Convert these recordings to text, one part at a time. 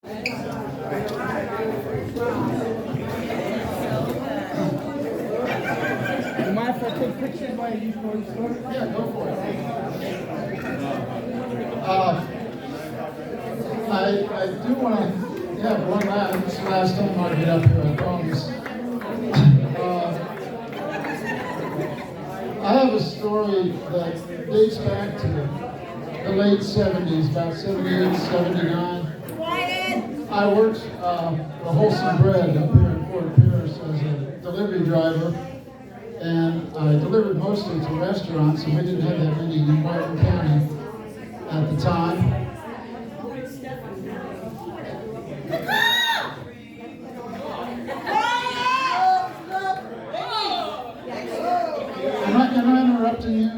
Mind if I take pictures while you go to the store? Yeah, go for it. I do want to have one last, this is the last time I'll get up here, I promise. I have a story that dates back to the late 70s, about 78, 79. I worked for Wholesome Bread up here in Fort Pierce as a delivery driver. And I delivered mostly to restaurants, and we didn't have that many in Martin County at the time. Am I interrupting you?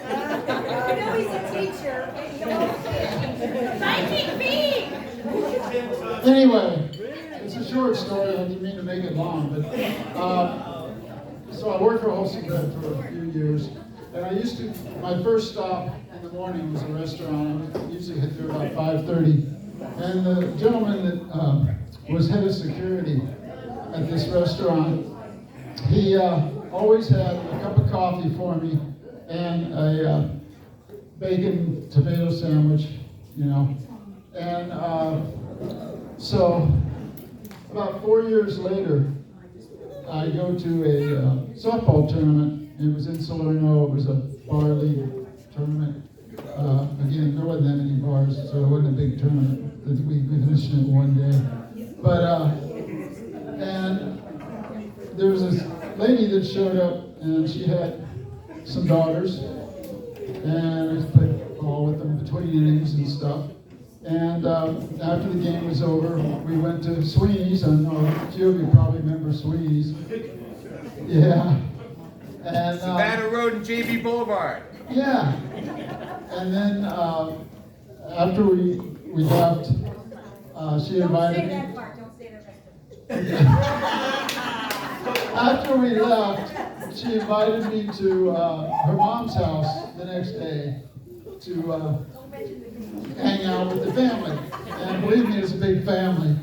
I know he's a teacher. 19 feet! Anyway, it's a short story. I didn't mean to make it long, but so I worked for Wholesome Bread for a few years, and I used to, my first stop in the morning was a restaurant. I usually hit there about 5:30, and the gentleman that was head of security at this restaurant, he always had a cup of coffee for me and a bacon tomato sandwich, you know, and so about 4 years later, I go to a softball tournament. It was in Salerno. It was a bar league tournament. Again, there wasn't that many bars, so it wasn't a big tournament. We finished it one day. But and there was this lady that showed up, and she had some daughters, and I played ball with them between innings and stuff. And after the game was over, we went to Sweeney's. I know a few of you probably remember Sweeney's. Yeah. And Savannah Road and JB Boulevard. yeah. And then after we left, she invited me. Don't say that part. After we left, she invited me to her mom's house the next day to hang out with the family. And believe me, it's a big family.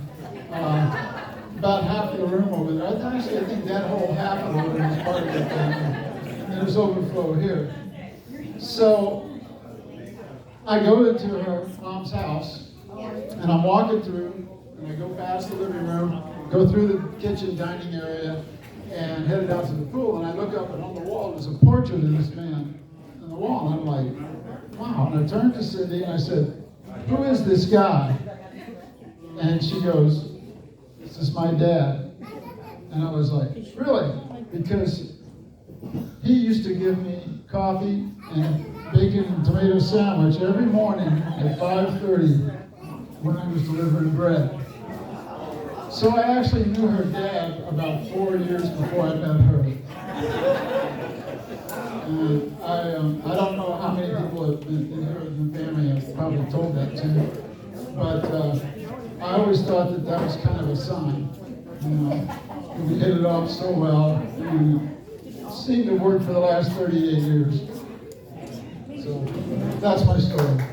About half of the room over there. I think that whole half of the room is part of the family. And there's overflow here. So I go into her mom's house, and I'm walking through, and I go past the living room, go through the kitchen dining area, and headed out to the pool. And I look up, and on the wall there's a portrait of this man on the wall. And I'm like, wow. And I turned to Cindy and I said, who is this guy? And she goes, this is my dad. And I was like, really? Because he used to give me coffee and bacon and tomato sandwich every morning at 5:30 when I was delivering bread. So I actually knew her dad about 4 years before I met her. And I don't know how many people in her family have probably told that to, but I always thought that was kind of a sign. You know, we hit it off so well. We seemed to work for the last 38 years. So that's my story.